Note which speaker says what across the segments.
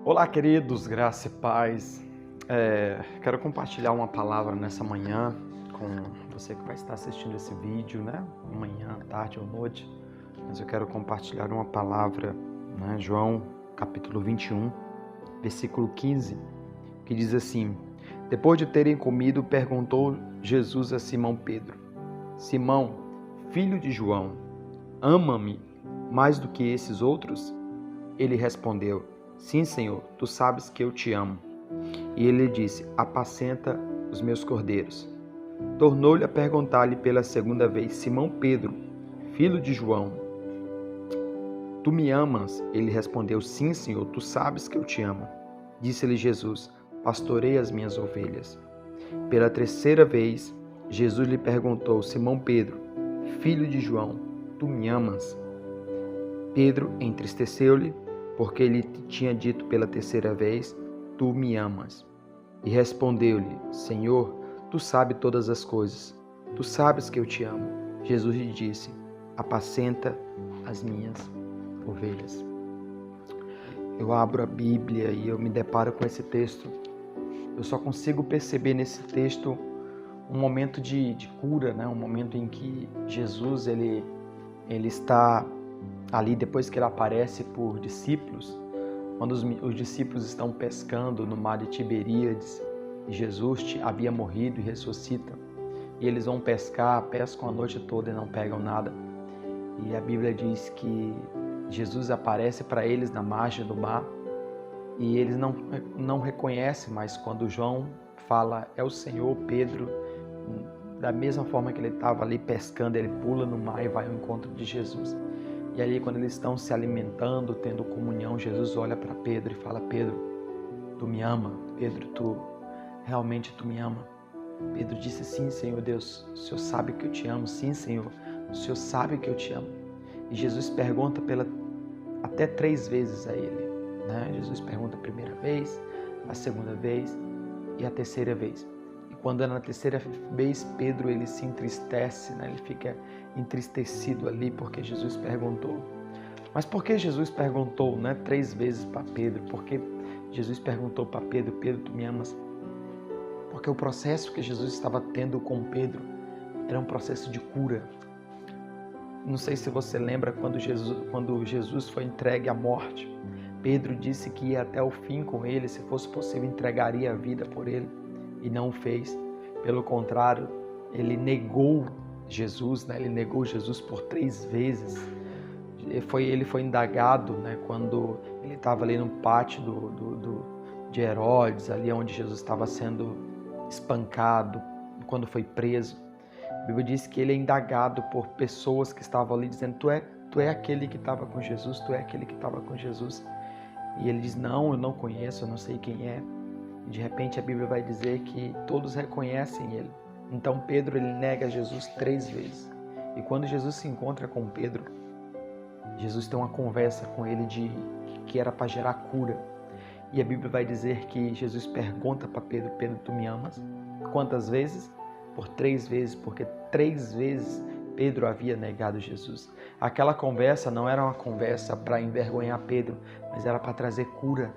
Speaker 1: Olá, queridos, graça e paz. Quero compartilhar uma palavra nessa manhã com você que vai estar assistindo esse vídeo, né? Amanhã, tarde ou noite. Mas eu quero compartilhar uma palavra, né? João, capítulo 21, versículo 15, que diz assim: Depois de terem comido, perguntou Jesus a Simão Pedro: Simão, filho de João, ama-me mais do que esses outros? Ele respondeu: Sim, Senhor, tu sabes que eu te amo. E ele disse: Apacenta os meus cordeiros. Tornou-lhe a perguntar-lhe pela segunda vez: Simão Pedro, filho de João, tu me amas? Ele respondeu: Sim, Senhor, tu sabes que eu te amo. Disse-lhe Jesus: Pastorei as minhas ovelhas. Pela terceira vez, Jesus lhe perguntou: Simão Pedro, filho de João, tu me amas? Pedro entristeceu-lhe, porque ele tinha dito pela terceira vez: Tu me amas. E respondeu-lhe: Senhor, tu sabes todas as coisas. Tu sabes que eu te amo. Jesus lhe disse: Apacenta as minhas ovelhas. Eu abro a Bíblia e eu me deparo com esse texto. Eu só consigo perceber nesse texto um momento de cura, né? Um momento em que Jesus ele está ali depois que ele aparece por discípulos, quando os discípulos estão pescando no mar de Tiberíades, e Jesus havia morrido e ressuscita, e eles vão pescam a noite toda e não pegam nada. E a Bíblia diz que Jesus aparece para eles na margem do mar, e eles não reconhecem, mas quando João fala, é o Senhor, Pedro, da mesma forma que ele estava ali pescando, ele pula no mar e vai ao encontro de Jesus. E ali, quando eles estão se alimentando, tendo comunhão, Jesus olha para Pedro e fala: Pedro, tu me ama? Pedro, realmente tu me ama? Pedro disse: Sim, Senhor Deus, o Senhor sabe que eu te amo. Sim, Senhor, o Senhor sabe que eu te amo. E Jesus pergunta até 3 vezes a ele, né? Jesus pergunta a primeira vez, a segunda vez e a terceira vez. E quando é na terceira vez, Pedro ele se entristece, né? Ele fica entristecido ali porque Jesus perguntou. Mas por que Jesus perguntou, né, 3 vezes para Pedro? Porque Jesus perguntou para Pedro: Pedro, tu me amas? Porque o processo que Jesus estava tendo com Pedro era um processo de cura. Não sei se você lembra quando Jesus foi entregue à morte. Pedro disse que ia até o fim com ele, se fosse possível entregaria a vida por ele, e não o fez. Pelo contrário, ele negou Jesus, né? Ele negou Jesus por 3 vezes. Ele foi indagado, né? Quando ele estava ali no pátio de Herodes, ali onde Jesus estava sendo espancado, quando foi preso. A Bíblia diz que ele é indagado por pessoas que estavam ali dizendo: tu é aquele que estava com Jesus, tu é aquele que estava com Jesus. E ele diz: não, eu não conheço, eu não sei quem é. E de repente a Bíblia vai dizer que todos reconhecem ele. Então Pedro ele nega Jesus 3 vezes. E quando Jesus se encontra com Pedro, Jesus tem uma conversa com ele que era para gerar cura. E a Bíblia vai dizer que Jesus pergunta para Pedro: Pedro, tu me amas? Quantas vezes? Por 3 vezes, porque 3 vezes Pedro havia negado Jesus. Aquela conversa não era uma conversa para envergonhar Pedro, mas era para trazer cura.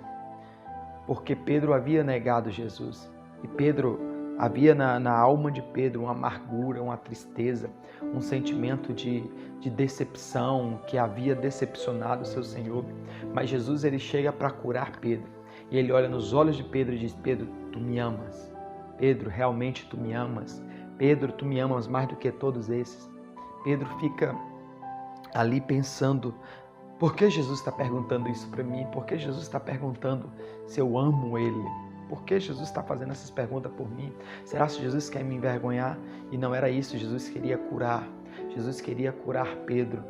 Speaker 1: Porque Pedro havia negado Jesus. E Pedro havia na alma de Pedro uma amargura, uma tristeza, um sentimento de decepção, que havia decepcionado o seu Senhor. Mas Jesus ele chega para curar Pedro. E ele olha nos olhos de Pedro e diz: Pedro, tu me amas? Pedro, realmente tu me amas? Pedro, tu me amas mais do que todos esses? Pedro fica ali pensando: por que Jesus está perguntando isso para mim? Por que Jesus está perguntando se eu amo Ele? Por que Jesus está fazendo essas perguntas por mim? Será que Jesus quer me envergonhar? E não era isso, Jesus queria curar. Jesus queria curar Pedro.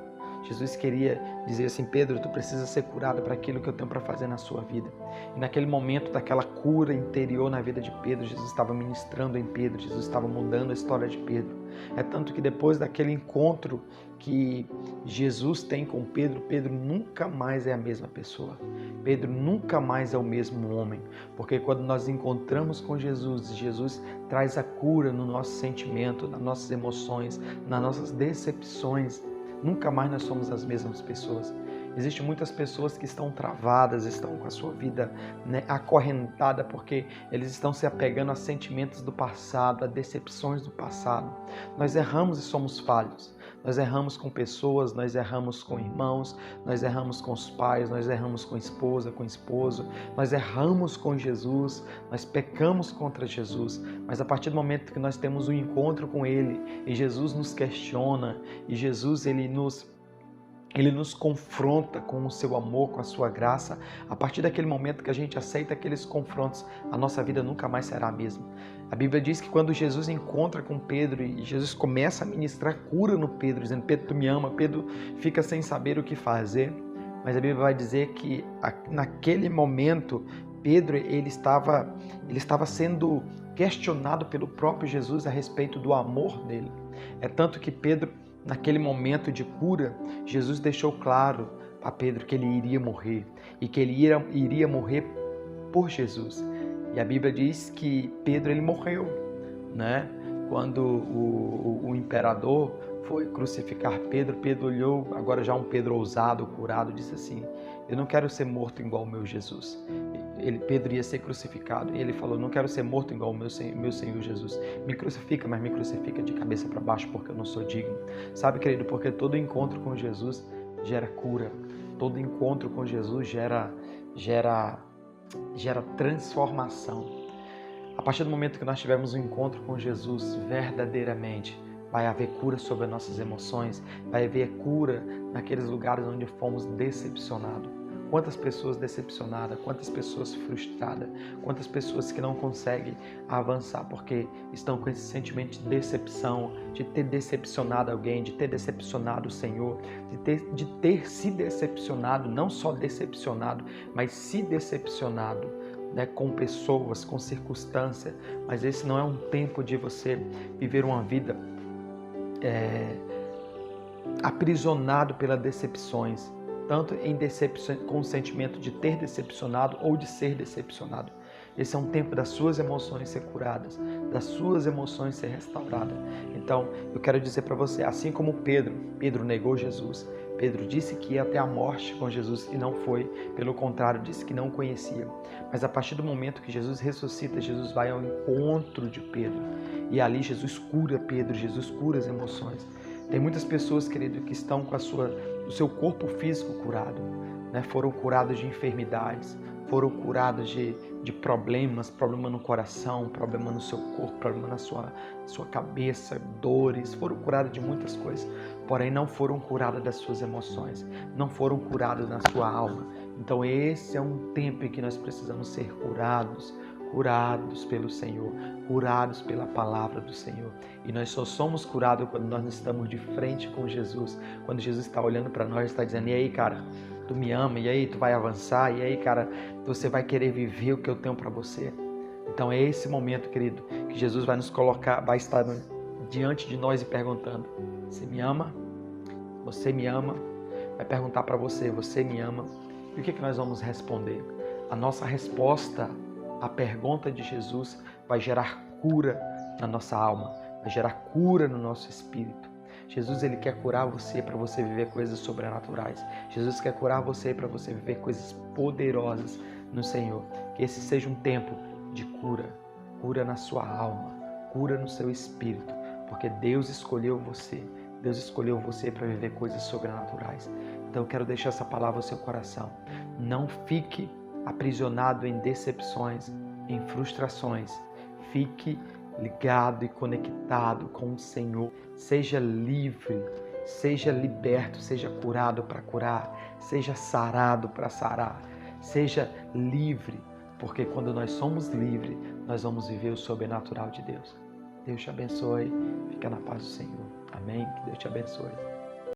Speaker 1: Jesus queria dizer assim: Pedro, tu precisa ser curado para aquilo que eu tenho para fazer na sua vida. E naquele momento daquela cura interior na vida de Pedro, Jesus estava ministrando em Pedro, Jesus estava mudando a história de Pedro. É tanto que depois daquele encontro que Jesus tem com Pedro, Pedro nunca mais é a mesma pessoa. Pedro nunca mais é o mesmo homem. Porque quando nós encontramos com Jesus, Jesus traz a cura no nosso sentimento, nas nossas emoções, nas nossas decepções. Nunca mais nós somos as mesmas pessoas. Existem muitas pessoas que estão travadas, estão com a sua vida, né, acorrentada, porque eles estão se apegando a sentimentos do passado, a decepções do passado. Nós erramos e somos falhos. Nós erramos com pessoas, nós erramos com irmãos, nós erramos com os pais, nós erramos com esposa, com esposo, nós erramos com Jesus, nós pecamos contra Jesus, mas a partir do momento que nós temos um encontro com Ele e Jesus nos questiona e Jesus Ele nos confronta com o seu amor, com a sua graça, a partir daquele momento que a gente aceita aqueles confrontos, a nossa vida nunca mais será a mesma. A Bíblia diz que quando Jesus encontra com Pedro e Jesus começa a ministrar cura no Pedro, dizendo: Pedro, tu me ama, Pedro fica sem saber o que fazer, mas a Bíblia vai dizer que naquele momento Pedro ele estava sendo questionado pelo próprio Jesus a respeito do amor dele. É tanto que Pedro, naquele momento de cura, Jesus deixou claro a Pedro que ele iria morrer e que ele iria morrer por Jesus. E a Bíblia diz que Pedro ele morreu, né? Quando o imperador foi crucificar Pedro, Pedro olhou, agora já um Pedro ousado, curado, disse assim: eu não quero ser morto igual o meu Jesus. Pedro ia ser crucificado e ele falou: não quero ser morto igual o meu Senhor Jesus. Me crucifica, mas me crucifica de cabeça para baixo, porque eu não sou digno. Sabe, querido, porque todo encontro com Jesus gera cura. Todo encontro com Jesus gera transformação. A partir do momento que nós tivermos um encontro com Jesus verdadeiramente, vai haver cura sobre as nossas emoções, vai haver cura naqueles lugares onde fomos decepcionados. Quantas pessoas decepcionadas, quantas pessoas frustradas, quantas pessoas que não conseguem avançar porque estão com esse sentimento de decepção, de ter decepcionado alguém, de ter decepcionado o Senhor, de ter se decepcionado, não só decepcionado, mas se decepcionado, né, com pessoas, com circunstâncias. Mas esse não é um tempo de você viver uma vida aprisionado pelas decepções, tanto em decepção, com o sentimento de ter decepcionado ou de ser decepcionado. Esse é um tempo das suas emoções ser curadas, das suas emoções ser restauradas. Então, eu quero dizer para você, assim como Pedro negou Jesus, Pedro disse que ia até a morte com Jesus e não foi, pelo contrário, disse que não conhecia. Mas a partir do momento que Jesus ressuscita, Jesus vai ao encontro de Pedro. E ali Jesus cura Pedro, Jesus cura as emoções. Tem muitas pessoas, querido, que estão com o seu corpo físico curado, né? Foram curadas de enfermidades, foram curadas de problemas, problema no coração, problema no seu corpo, problema na sua cabeça, dores, foram curadas de muitas coisas, porém não foram curadas das suas emoções, não foram curadas na sua alma. Então esse é um tempo em que nós precisamos ser curados pelo Senhor, curados pela palavra do Senhor. E nós só somos curados quando nós estamos de frente com Jesus, quando Jesus está olhando para nós e está dizendo: e aí, cara, tu me ama, e aí tu vai avançar, e aí, cara, você vai querer viver o que eu tenho para você. Então é esse momento, querido, que Jesus vai nos colocar, vai estar diante de nós e perguntando: você me ama? Você me ama? Vai perguntar para você: você me ama? E o que nós vamos responder? A nossa resposta à pergunta de Jesus vai gerar cura na nossa alma, vai gerar cura no nosso espírito. Jesus, ele quer curar você para você viver coisas sobrenaturais. Jesus quer curar você para você viver coisas poderosas no Senhor. Que esse seja um tempo de cura na sua alma, cura no seu espírito, porque Deus escolheu você. Deus escolheu você para viver coisas sobrenaturais. Então eu quero deixar essa palavra no seu coração. Não fique aprisionado em decepções, em frustrações. Fique ligado e conectado com o Senhor. Seja livre, seja liberto, seja curado para curar, seja sarado para sarar. Seja livre, porque quando nós somos livres, nós vamos viver o sobrenatural de Deus. Deus te abençoe. Fica na paz do Senhor. Amém. Que Deus te abençoe.